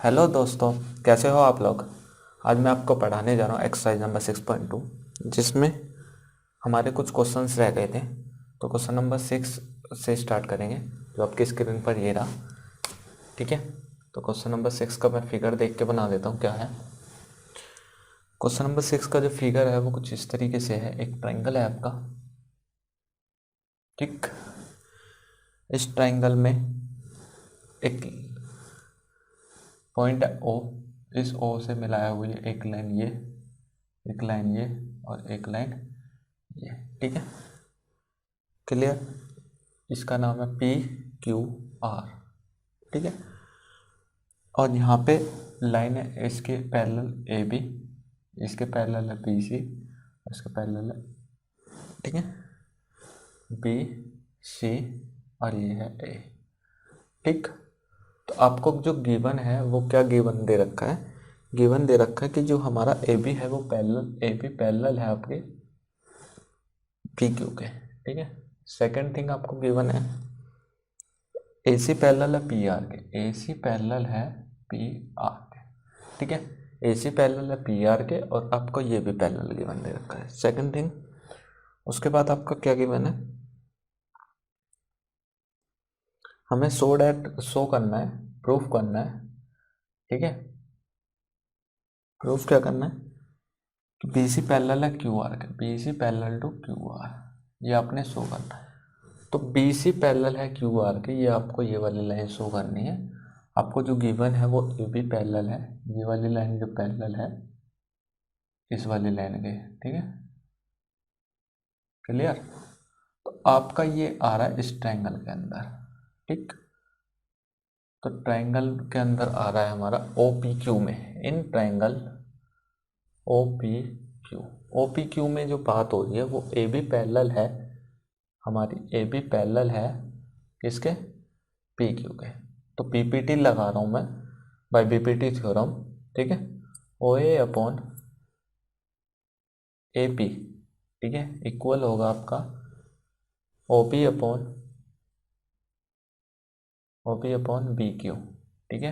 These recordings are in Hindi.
हेलो दोस्तों, कैसे हो आप लोग। आज मैं आपको पढ़ाने जा रहा हूँ एक्सरसाइज नंबर 6.2, जिसमें हमारे कुछ क्वेश्चंस रह गए थे। तो क्वेश्चन नंबर 6 से स्टार्ट करेंगे, जो आपकी स्क्रीन पर ये रहा। ठीक है, तो क्वेश्चन नंबर 6 का मैं फिगर देख के बना देता हूँ क्या है। क्वेश्चन नंबर 6 का जो फिगर है वो कुछ इस तरीके से है। एक ट्राइंगल है आपका, ठीक। इस ट्राइंगल में एक पॉइंट है ओ, इस ओ से मिलाया हुआ ये एक लाइन, ये एक लाइन, ये और एक लाइन ये। ठीक है, क्लियर। इसका नाम है पी क्यू आर। ठीक है, और यहाँ पे लाइन है इसके पैरेलल ए बी, इसके पैरेलल है बी सी, इसके पैरेलल है, ठीक है, बी सी, और ये है ए। ठीक, तो आपको जो गिवन है वो क्या गिवन दे रखा है। गिवन दे रखा है कि जो हमारा ए बी है वो पैरेलल, ए बी पैरेलल है आपके पी क्यू के। ठीक है, सेकंड थिंग आपको गिवन है ए सी पैरेलल है पी आर के, ए सी पैरेलल है पी आर के। ठीक है, ए सी पैरेलल है पी आर के, और आपको ये भी पैरेलल गिवन दे रखा है, सेकंड थिंग। उसके बाद आपका क्या गिवन है, हमें शो करना है, प्रूफ करना है। ठीक है, प्रूफ क्या करना है कि बी सी पैरेलल है क्यू आर के, B C parallel to Q R, ये आपने शो करना है। तो बी सी पैरेलल है क्यू आर के, ये आपको ये वाली लाइन शो करनी है। आपको जो गिवन है वो ए बी पैरेलल है, ये वाली लाइन जो पैरेलल है इस वाली लाइन के। ठीक है, क्लियर। तो आपका ये आ रहा है इस ट्रायंगल के अंदर। ठीक, तो ट्रायंगल के अंदर आ रहा है हमारा ओ पी क्यू में, in triangle O P Q. O P Q में जो बात हो रही है वो ए बी पैरेलल है, हमारी ए बी पैरेलल है किसके, पी क्यू के। तो पीपीटी लगा रहा हूँ मैं बाय बीपीटी थ्योरम। ठीक है, ओ ए अपॉन ए पी, ठीक है, इक्वल होगा आपका O P upon B Q. ठीक है,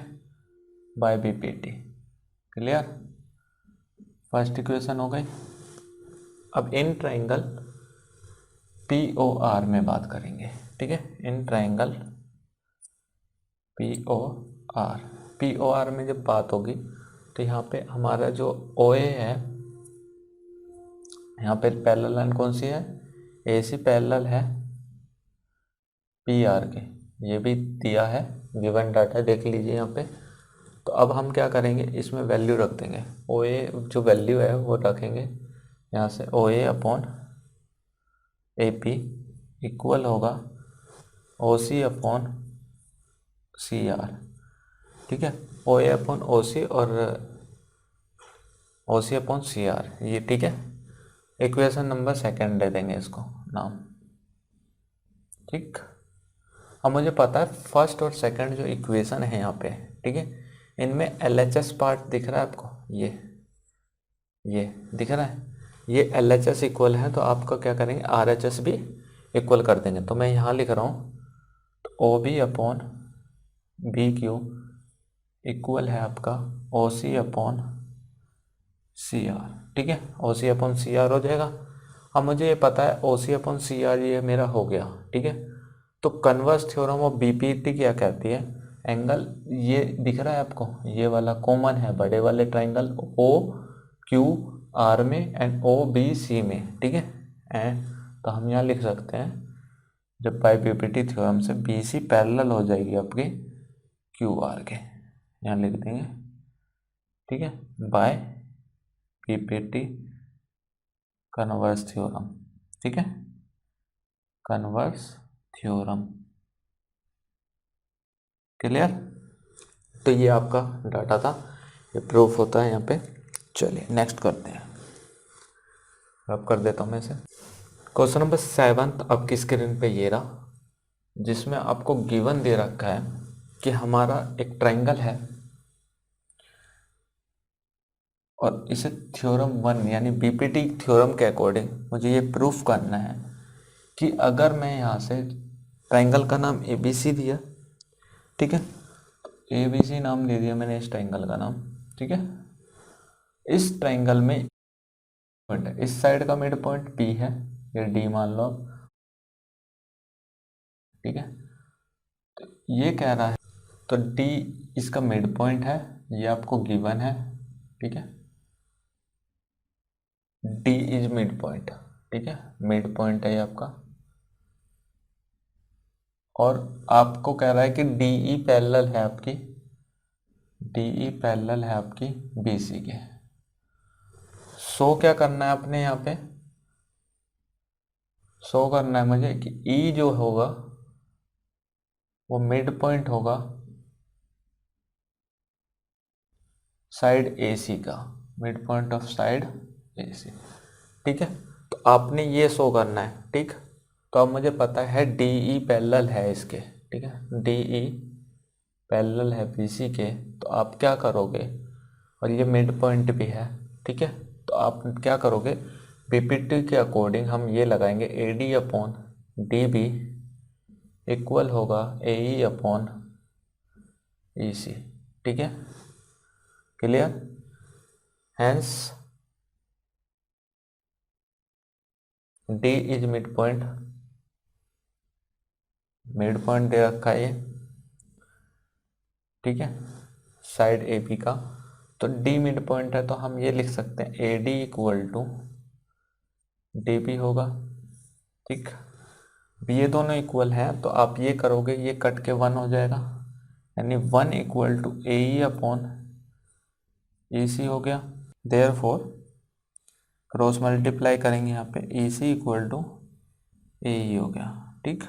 by BPT. Clear, first equation हो गई। अब in triangle P O R में बात करेंगे। ठीक है, in triangle P O R, P O R में जब बात होगी तो यहाँ पे हमारा जो ओ ए है, यहाँ पे पैरेलल लाइन कौन सी है, ए सी पैरेलल है पी आर के, ये भी दिया है, गिवन डाटा देख लीजिए यहाँ पे। तो अब हम क्या करेंगे, इसमें वैल्यू रख देंगे, ओ ए जो वैल्यू है वो रखेंगे यहाँ से, ओ ए अपॉन ए पी इक्वल होगा ओ सी अपॉन सी आर। ठीक है, ओ ए अपॉन ओ सी और ओ सी अपॉन सी आर, ये ठीक है। इक्वेशन नंबर सेकंड दे देंगे इसको नाम। ठीक, अब मुझे पता है फर्स्ट और सेकंड जो इक्वेशन है यहाँ पे, ठीक है, इनमें एल एच एस पार्ट दिख रहा है आपको, ये दिख रहा है, ये एल एच एस इक्वल है, तो आपका क्या करेंगे आर एच एस भी इक्वल कर देंगे। तो मैं यहाँ लिख रहा हूँ, तो O B upon B Q equal है आपका ओ सी अपॉन सी आर। ठीक है, ओ सी अपॉन सी आर हो जाएगा। अब मुझे ये पता है ओ सी अपॉन सी आर ये मेरा हो गया। ठीक है, तो कन्वर्स थ्योरम ऑफ बीपीटी क्या कहती है, एंगल ये दिख रहा है आपको, ये वाला कॉमन है बड़े वाले ट्राइंगल ओ क्यू आर में एंड ओ बी सी में। ठीक है, एंड तो हम यहाँ लिख सकते हैं जब बाय बीपीटी थ्योरम से बी सी पैरेलल हो जाएगी आपकी क्यू आर के, यहाँ लिख देंगे। ठीक है, बाय बीपीटी कन्वर्स थ्योरम। ठीक है, कन्वर्स थ्योरम, क्लियर। तो ये आपका डाटा था, ये प्रूफ होता है यहाँ पे। चलिए नेक्स्ट करते हैं, अब कर देता हूँ मैं इसे। क्वेश्चन नंबर 7 आपकी स्क्रीन पे ये रहा, जिसमें आपको गिवन दे रखा है कि हमारा एक ट्राइंगल है और इसे थ्योरम 1 यानी बीपीटी थ्योरम के अकॉर्डिंग मुझे ये प्रूफ करना है कि अगर मैं यहाँ से ट्राइंगल का नाम ए बी सी दिया, ठीक है, ABC नाम दे दिया मैंने इस ट्राइंगल का नाम, ठीक है। इस ट्राइंगल में इस साइड का मिड पॉइंट P है, ये D मान लो, ठीक है। तो ये कह रहा है, तो D इसका मिड पॉइंट है, ये आपको गिवन है, ठीक है। D इज मिड पॉइंट, ठीक है, मिड पॉइंट है ये आपका। और आपको कह रहा है कि DE पैरेलल है आपकी, DE पैरेलल है आपकी BC के। शो क्या करना है अपने यहाँ पे, शो करना है मुझे कि E जो होगा वो मिड पॉइंट होगा साइड AC का, mid point of side AC, ठीक है। तो आपने ये शो करना है, ठीक। तो अब मुझे पता है DE पैरेलल है इसके, ठीक है, DE पैरेलल है BC के। तो आप क्या करोगे, और ये मिड पॉइंट भी है, ठीक है। तो आप क्या करोगे, PPT के अकॉर्डिंग हम ये लगाएंगे AD अपॉन DB इक्वल होगा AE अपॉन EC, ठीक है, clear. Hence D is mid point, mid point दे रखा है ये, ठीक है, साइड AB का। तो D मिड पॉइंट है, तो हम ये लिख सकते हैं AD इक्वल टू DB होगा, ठीक। ये दोनों इक्वल हैं, तो आप ये करोगे, ये कट के 1 हो जाएगा, यानी 1 equal to AE upon EC हो गया। देयरफॉर क्रॉस मल्टीप्लाई करेंगे यहाँ पे, EC इक्वल टू AE हो गया, ठीक।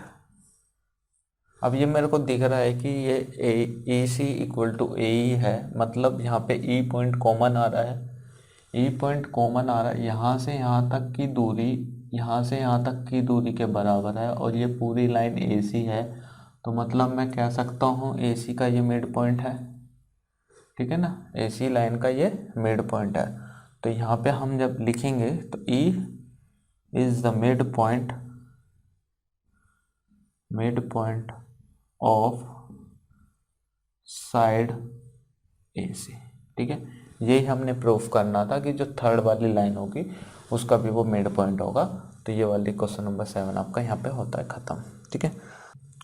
अब ये मेरे को दिख रहा है कि ये EC इक्वल टू AE है, मतलब यहाँ पे E पॉइंट कॉमन आ रहा है, E पॉइंट कॉमन आ रहा है, यहाँ से यहाँ तक की दूरी, यहाँ से यहाँ तक की दूरी के बराबर है, और ये पूरी लाइन AC है। तो मतलब मैं कह सकता हूँ AC का ये मिड पॉइंट है, ठीक है ना, AC लाइन का ये मिड पॉइंट है। तो यहाँ पे हम जब लिखेंगे तो E is the mid point of side AC, ठीक है। यही हमने प्रूफ करना था कि जो थर्ड वाली लाइन होगी उसका भी वो मिड पॉइंट होगा। तो ये वाली क्वेश्चन नंबर 7 आपका यहाँ पे होता है ख़त्म, ठीक है।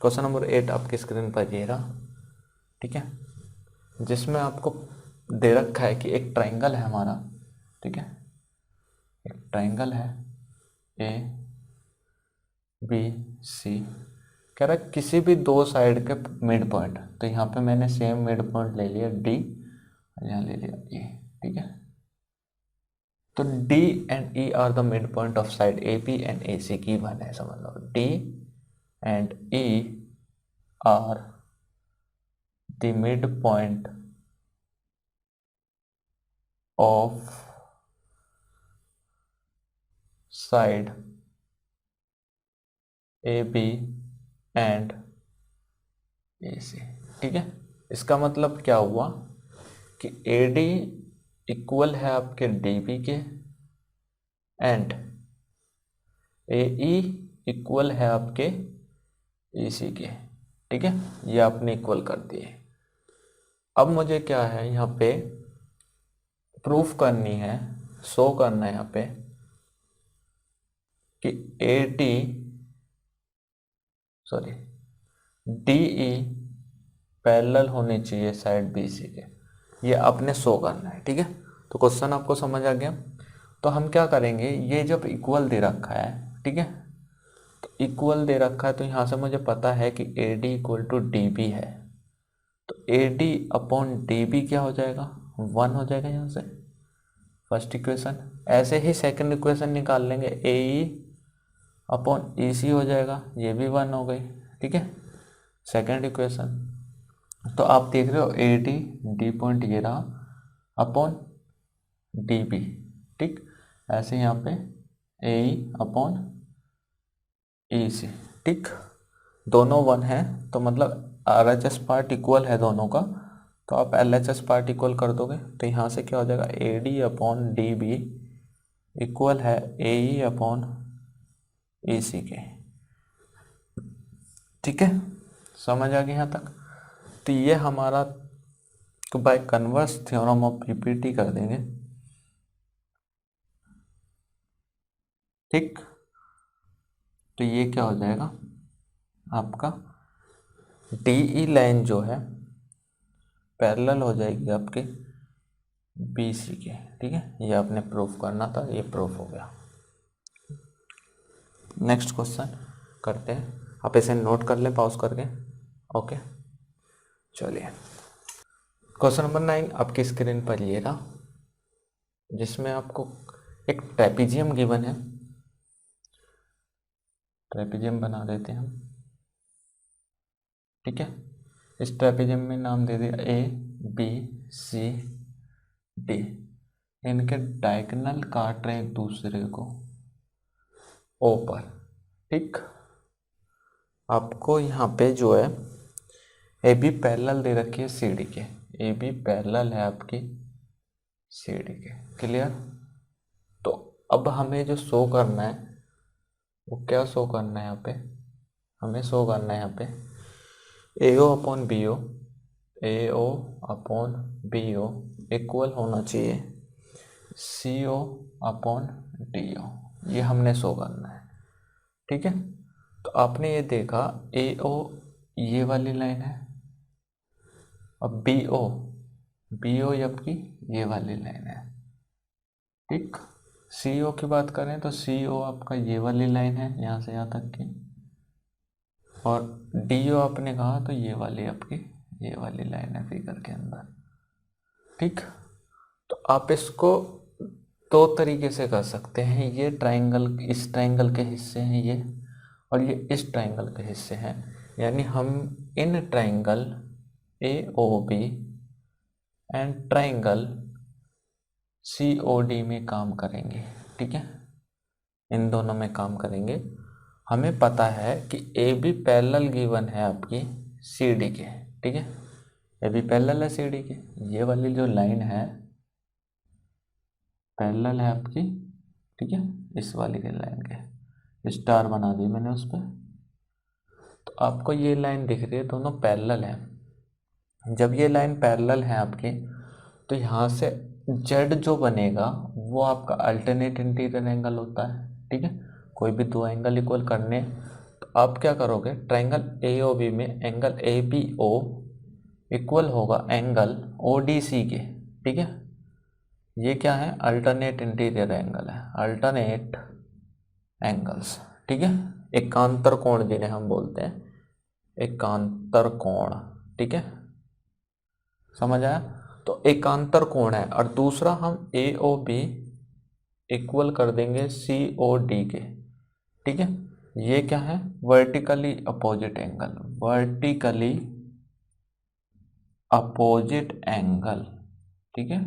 क्वेश्चन नंबर 8 आपकी स्क्रीन पर ये रहा, ठीक है, जिसमें आपको दे रखा है कि एक ट्राइंगल है हमारा, ठीक है, एक ट्राइंगल है ABC, कह रहा है किसी भी दो साइड के मिड पॉइंट। तो यहाँ पे मैंने सेम मिड पॉइंट ले लिया D, यहाँ ले लिया E, ठीक है। तो D and E are the mid point of side AP and AC की वन है, समझ लो D and E are the mid point of side AB and AC, ठीक है। इसका मतलब क्या हुआ कि AD इक्वल है आपके DB के एंड AE इक्वल है आपके EC के, ठीक है। ये आपने इक्वल कर दिए। अब मुझे क्या है यहाँ पे प्रूफ करनी है, शो करना है यहाँ पे कि DE पैरेलल होनी चाहिए साइड BC के, ये आपने शो करना है, ठीक है। तो क्वेश्चन आपको समझ आ गया। तो हम क्या करेंगे, ये जब इक्वल दे रखा है, ठीक है, तो इक्वल दे रखा है, तो यहाँ से मुझे पता है कि AD इक्वल टू DB है। तो AD अपॉन DB क्या हो जाएगा, 1 हो जाएगा यहाँ से, फर्स्ट इक्वेशन। ऐसे ही सेकंड इक्वेशन निकाल लेंगे, AE अपॉन EC हो जाएगा, ये भी 1 हो गई, ठीक है, सेकंड इक्वेशन। तो आप देख रहे हो AD D पॉइंट ये रहा अपॉन DB, ठीक। ऐसे यहाँ पे AE अपॉन EC, ठीक, दोनों 1 है, तो मतलब RHS पार्ट इक्वल है दोनों का। तो आप LHS पार्ट इक्वल कर दोगे, तो यहाँ से क्या हो जाएगा, AD अपॉन DB इक्वल है AE अपॉन EC के, ठीक है, समझ आ गया यहाँ तक। तो ये हमारा तो by converse theorem of PPT कर देंगे। ठीक, तो ये क्या हो जाएगा आपका डीई लाइन जो है पैरेलल हो जाएगी आपके बीसी के। ठीक है, ये आपने प्रूफ करना था, ये प्रूफ हो गया। नेक्स्ट क्वेश्चन करते हैं, आप इसे नोट कर लें पॉज करके। ओके, चलिए क्वेश्चन नंबर 9 आपकी स्क्रीन पर ये रहा, जिसमें आपको एक ट्रेपीजियम गिवन है। ट्रेपीजियम बना देते हैं हम। ठीक है, इस ट्रेपीजियम में नाम दे दिया ए बी सी डी। इनके डायगोनल काट रहे एक दूसरे को ओ पर। ठीक, आपको यहाँ पे जो है ए बी पैरेलल दे रखी है सी डी के। ए बी पैरेलल है आपकी सी डी के। क्लियर? तो अब हमें जो शो करना है वो क्या शो करना है यहाँ पे, हमें शो करना है यहाँ पे A O upon B O, A O upon B O equal होना चाहिए सी ओ अपॉन डी ओ। ये हमने शो करना है। ठीक है, तो आपने ये देखा ए ओ ये वाली लाइन है, अब बी ओ आपकी ये वाली लाइन है। ठीक, सी ओ की बात करें तो सी ओ आपका ये वाली लाइन है यहाँ से यहाँ तक की, और डी ओ आपने कहा तो ये वाली आपकी ये वाली लाइन है फिगर के अंदर। ठीक, तो आप इसको दो तरीके से कर सकते हैं। ये ट्रायंगल इस ट्रायंगल के हिस्से हैं ये, और ये इस ट्रायंगल के हिस्से हैं। यानी हम in triangle A O B and triangle C O D में काम करेंगे। ठीक है, इन दोनों में काम करेंगे। हमें पता है कि ए बी पैरेलल गिवन है आपकी सी डी के। ठीक है, ए बी पैरेलल है सी डी के। ये वाली जो लाइन है पैरेलल है आपकी, ठीक है, इस वाली के लाइन के स्टार बना दी मैंने उस पर। तो आपको ये लाइन दिख रही है, दोनों पैरेलल है। जब ये लाइन पैरेलल है आपकी तो यहाँ से जेड जो बनेगा वो आपका अल्टरनेट इंटीरियर एंगल होता है। ठीक है, कोई भी दो एंगल इक्वल करने, तो आप क्या करोगे ट्रायंगल ए ओ बी में angle A B O equal होगा एंगल ओ डी सी के। ठीक है, ये क्या है अल्टरनेट इंटीरियर एंगल है, अल्टरनेट एंगल्स। ठीक है, एकांतर कोण जिन्हें हम बोलते हैं, एकांतर कोण। ठीक है, समझ आया? तो एकांतर कोण है, और दूसरा हम ए ओ बी इक्वल कर देंगे सी ओ डी के। ठीक है, ये क्या है vertically opposite angle, vertically opposite angle. ठीक है,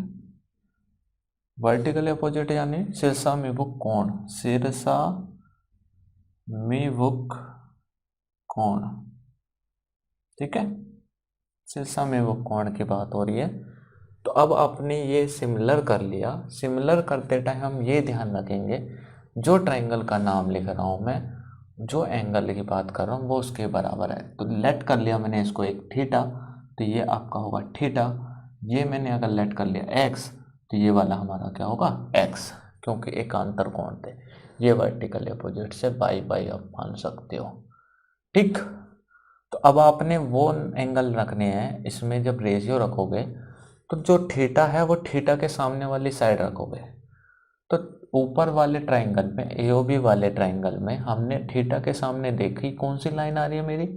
वर्टिकली अपोजिट यानी शीर्षाभिमुख कोण, शीर्षाभिमुख कोण। ठीक है, शीर्षाभिमुख कोण की बात हो रही है। तो अब आपने ये सिमिलर कर लिया। सिमिलर करते टाइम हम ये ध्यान रखेंगे जो ट्रायंगल का नाम लिख रहा हूँ मैं, जो एंगल की बात कर रहा हूँ वो उसके बराबर है। तो लेट कर लिया मैंने इसको एक थीटा, तो ये आपका होगा थीटा। ये मैंने अगर लेट कर लिया एक्स, तो ये वाला हमारा क्या होगा एक्स, क्योंकि एकांतर कोण थे। ये वर्टिकल अपोजिट से बाई बाई आप मान सकते हो। ठीक, तो अब आपने वो एंगल रखने हैं, इसमें जब रेशियो रखोगे तो जो थीटा है वो थीटा के सामने वाली साइड रखोगे। तो ऊपर वाले ट्रायंगल में एओबी वाले ट्रायंगल में हमने थीटा के सामने देखी कौन सी लाइन आ रही है मेरी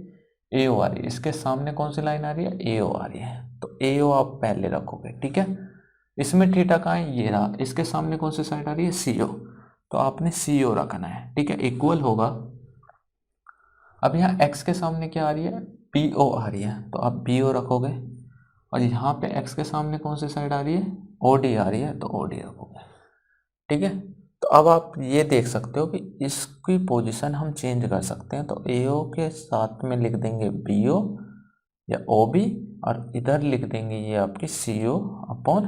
एओ आ रही है, इसके सामने कौन सी लाइन आ रही है एओ आ रही है। तो एओ आप पहले रखोगे। ठीक है, इसमें थीटा कहाँ है ये रहा, इसके सामने कौन सी साइड आ रही है सीओ, तो आपने सीओ रखना है। ठीक है, इक्वल होगा। अब यहाँ एक्स के सामने क्या आ रही है पीओ आ रही है, तो आप पीओ रखोगे। और यहाँ पे x के सामने कौन सी साइड आ रही है OD आ रही है, तो OD रखोगे। ठीक है, तो अब आप ये देख सकते हो कि इसकी पोजीशन हम चेंज कर सकते हैं। तो AO के साथ में लिख देंगे BO या OB, और इधर लिख देंगे ये आपकी CO अपॉन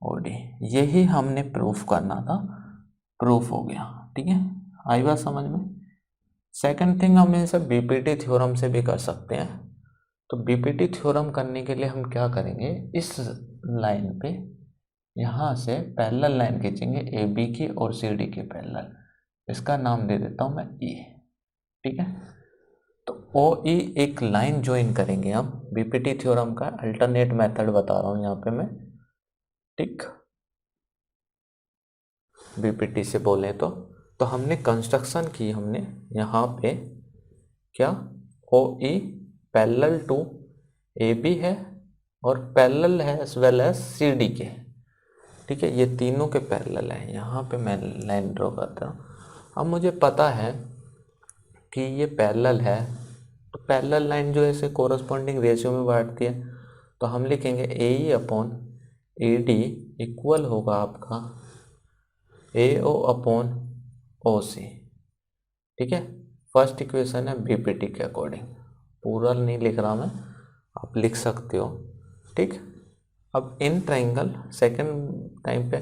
OD। यही हमने प्रूफ करना था, प्रूफ हो गया। ठीक है, आई बात समझ में? सेकंड थिंग हम इसे BPT थ्योरम से भी कर सकते हैं। तो बीपीटी थ्योरम करने के लिए हम क्या करेंगे, इस लाइन पे यहाँ से पैरेलल लाइन खींचेंगे ए बी की और सी डी के पैरेलल। इसका नाम दे देता हूँ मैं ई, ठीक है। तो ओ ई एक लाइन ज्वाइन करेंगे हम, बीपीटी थ्योरम का अल्टरनेट मेथड बता रहा हूँ यहाँ पे मैं, ठीक। बीपीटी से बोले तो हमने कंस्ट्रक्शन की, हमने यहाँ पे क्या, O E parallel to A B है और पैरेलल है as well as C D के, ठीक है। ये तीनों के पैरेलल है। यहाँ पे मैं लाइन ड्रॉ करता हूँ। अब मुझे पता है कि ये पैरेलल है, तो पैरेलल लाइन जो है इसे कोरस्पॉन्डिंग रेशियो में बांटती है। तो हम लिखेंगे A E upon A D equal होगा आपका A O upon O C, ठीक है। फर्स्ट इक्वेशन है बीपीटी के अकॉर्डिंग, पूरा नहीं लिख रहा मैं, आप लिख सकते हो, ठीक। अब इन ट्राइंगल सेकंड टाइम पे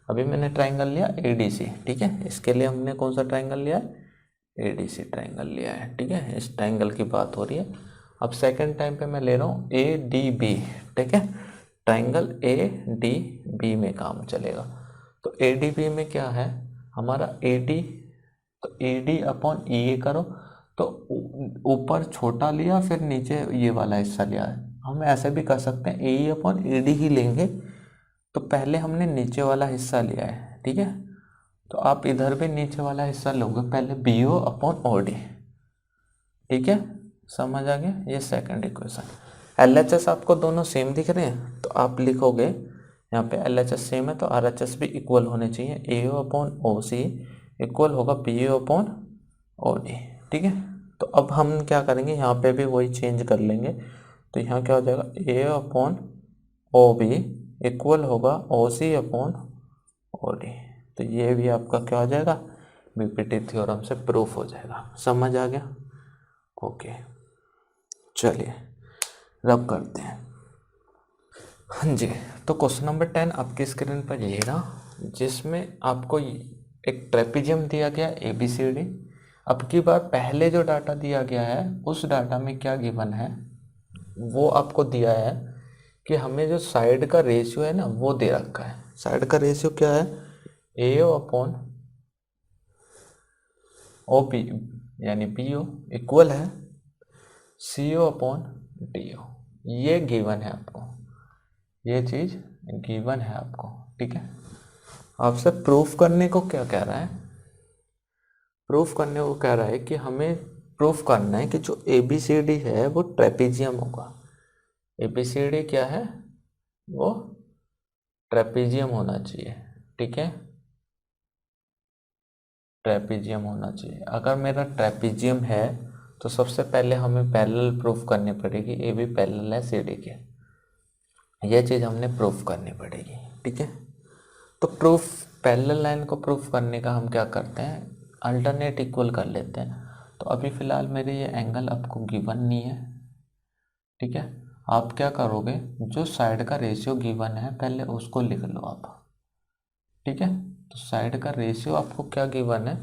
अभी मैंने ट्राइंगल लिया एडीसी, ठीक है। इसके लिए हमने कौन सा ट्राइंगल लिया है, एडीसी ट्राइंगल लिया है, ठीक है। इस ट्राइंगल की बात हो रही है। अब सेकंड टाइम पे मैं ले रहा हूँ ए डी बी, ठीक है। ट्राइंगल ए डी बी में काम चलेगा। तो ए डी बी में क्या है हमारा ए डी, तो ए डी अपॉन ई करो, तो ऊपर छोटा लिया फिर नीचे ये वाला हिस्सा लिया है। हम ऐसे भी कर सकते हैं ए अपॉन ए डी ही लेंगे, तो पहले हमने नीचे वाला हिस्सा लिया है, ठीक है। तो आप इधर भी नीचे वाला हिस्सा लोगे, पहले B O upon O D, ठीक है। समझ आ गया। ये second equation. L H S आपको दोनों सेम दिख रहे हैं, तो आप लिखोगे यहाँ पे एल एच एस सेम है तो आर एच एस भी इक्वल होने चाहिए। A O upon O C equal होगा B O upon O D, ठीक है। तो अब हम क्या करेंगे, यहाँ पे भी वही चेंज कर लेंगे। तो यहाँ क्या हो जाएगा, ए अपॉन ओ बी इक्वल होगा ओ सी अपॉन ओ डी। तो ये भी आपका क्या हो जाएगा, बीपीटी थ्योरम से प्रूफ हो जाएगा। समझ आ गया, ओके। चलिए रब करते हैं। हाँ जी, तो क्वेश्चन नंबर 10 आपकी स्क्रीन पर यही रहा, जिसमें आपको एक ट्रेपीजियम दिया गया ए बी सी डी। अब की बार पहले जो डाटा दिया गया है उस डाटा में क्या गिवन है, वो आपको दिया है कि हमें जो साइड का रेशियो है ना वो दे रखा है। साइड का रेशियो क्या है, ए ओ अपॉन ओ पी यानी पी ओ इक्वल है सी ओ अपॉन डी ओ। ये गिवन है आपको, ये चीज़ गिवन है आपको, ठीक है। आपसे प्रूफ करने को क्या कह रहा है, प्रूफ करने को कह रहा है कि हमें प्रूफ करना है कि जो ए बी सी डी है वो ट्रेपीजियम होगा। ए बी सी डी क्या है, वो ट्रेपीजियम होना चाहिए, ठीक है। ट्रेपीजियम होना चाहिए। अगर मेरा ट्रेपीजियम है तो सबसे पहले हमें पैरेलल प्रूफ करनी पड़ेगी, ए बी पैरेलल है सी डी के, ये चीज़ हमने प्रूफ करनी पड़ेगी, ठीक है। तो प्रूफ पैरेलल लाइन को प्रूफ करने का हम क्या करते हैं, अल्टरनेट इक्वल कर लेते हैं। तो अभी फ़िलहाल मेरे ये एंगल आपको गिवन नहीं है, ठीक है। आप क्या करोगे, जो साइड का रेशियो गिवन है पहले उसको लिख लो आप, ठीक है। तो साइड का रेशियो आपको क्या गिवन है,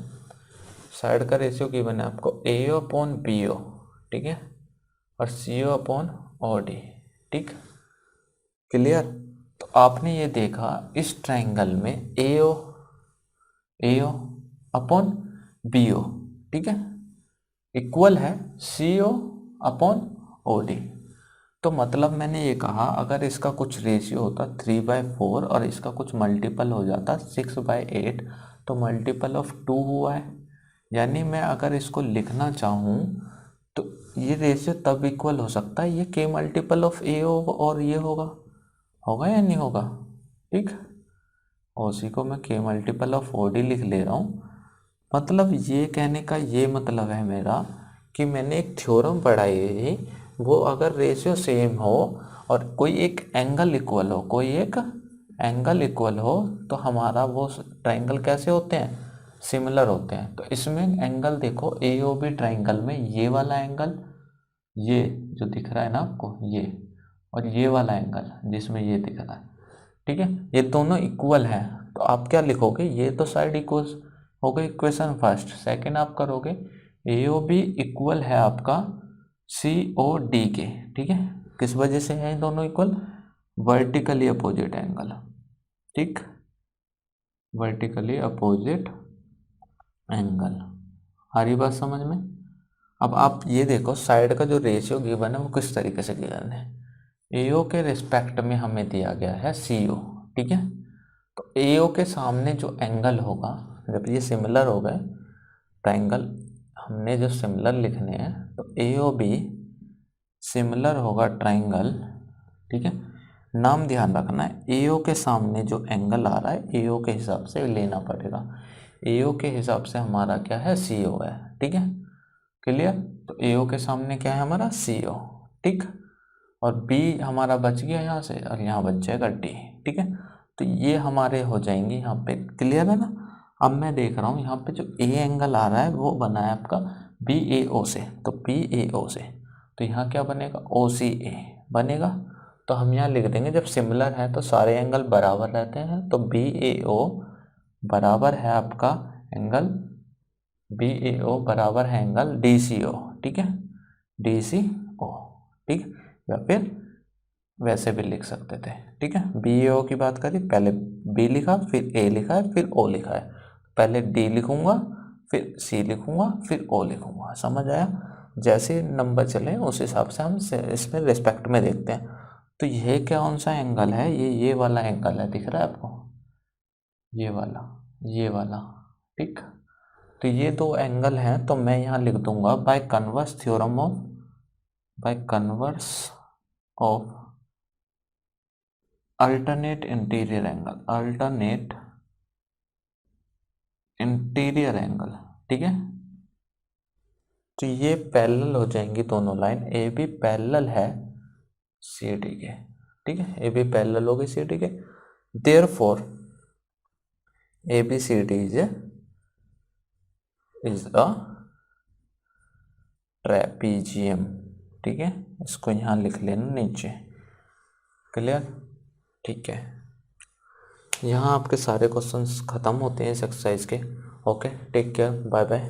साइड का रेशियो गिवन है आपको ए ओ अपॉन बी ओ, ठीक है, और सी ओ अपॉन ओ डी, ठीक, क्लियर। तो आपने ये देखा इस ट्राइंगल में ए ओ अपॉन बी ओ, ठीक है, इक्वल है सी ओ अपॉन ओ डी। तो मतलब मैंने ये कहा अगर इसका कुछ रेशियो होता 3/4 और इसका कुछ मल्टीपल हो जाता 6/8, तो मल्टीपल ऑफ 2 हुआ है। यानी मैं अगर इसको लिखना चाहूँ तो ये रेशियो तब इक्वल हो सकता है, ये के मल्टीपल ऑफ ए और ये होगा या नहीं होगा, ठीक। ओसी को मैं के मल्टीपल ऑफ ओ डी लिख ले रहा हूँ। मतलब ये कहने का ये मतलब है मेरा कि मैंने एक थ्योरम पढ़ाई है, वो अगर रेशियो सेम हो और कोई एक एंगल इक्वल हो, कोई एक एंगल इक्वल हो, तो हमारा वो ट्राइंगल कैसे होते हैं, सिमिलर होते हैं। तो इसमें एंगल देखो ए ओ बी ट्राइंगल में ये वाला एंगल, ये जो दिख रहा है ना आपको, ये और ये वाला एंगल जिसमें ये दिख रहा है, ठीक है, ये दोनों इक्वल है। तो आप क्या लिखोगे, ये तो साइड इक्वल हो गई इक्वेशन फर्स्ट। सेकंड आप करोगे ए ओ बी इक्वल है आपका COD के, ठीक है। किस वजह से है दोनों इक्वल? वर्टिकली अपोजिट एंगल, ठीक, वर्टिकली अपोजिट एंगल। आ रही बात समझ में? अब आप ये देखो साइड का जो रेशियो गिवन है वो किस तरीके से गिवन है। AO के रिस्पेक्ट में हमें दिया गया है CO, ठीक है। तो AO के सामने जो एंगल होगा, जब ये सिमिलर हो गए ट्राइंगल, हमने जो सिमिलर लिखने हैं, तो AOB सिमिलर होगा ट्राइंगल, ठीक है। नाम ध्यान रखना है, AO के सामने जो एंगल आ रहा है AO के हिसाब से लेना पड़ेगा। AO के हिसाब से हमारा क्या है? CO है, ठीक है, क्लियर। तो AO के सामने क्या है हमारा? CO, ठीक। और B हमारा बच गया यहाँ से, और यहाँ बच जाएगा D, ठीक है। तो ये हमारे हो जाएंगे यहाँ पे, क्लियर है ना। अब मैं देख रहा हूँ यहाँ पे जो A एंगल आ रहा है वो बना है आपका BAO से, तो BAO से, तो यहाँ क्या बनेगा? OCA बनेगा। तो हम यहाँ लिख देंगे, जब सिमिलर है तो सारे एंगल बराबर रहते हैं, तो BAO बराबर है आपका एंगल, BAO बराबर है एंगल DCO, ठीक है, DCO, ठीक। या फिर वैसे भी लिख सकते थे, ठीक है। BAO की बात करें, पहले B लिखा, फिर A लिखा है, फिर O लिखा है। पहले D लिखूंगा, फिर C लिखूंगा, फिर O लिखूंगा, समझ आया? जैसे नंबर चले उस हिसाब से हम इसमें रिस्पेक्ट में देखते हैं। तो ये कौन सा एंगल है? ये वाला एंगल है, दिख रहा है आपको? ये वाला, ठीक। तो ये दो एंगल हैं, तो मैं यहाँ लिख दूंगा by converse theorem of, by converse of alternate interior angle, alternate interior angle, ठीक है। तो ये पैरेलल हो जाएंगी दोनों लाइन, AB पैरेलल है CD के, ठीक है, AB पैरेलल होगी CD के। Therefore ABCD is a trapezium, ठीक है। इसको यहाँ लिख लेना नीचे, क्लियर, ठीक है। यहाँ आपके सारे क्वेश्चंस खत्म होते हैं इस एक्सरसाइज के। Okay, take care, bye bye.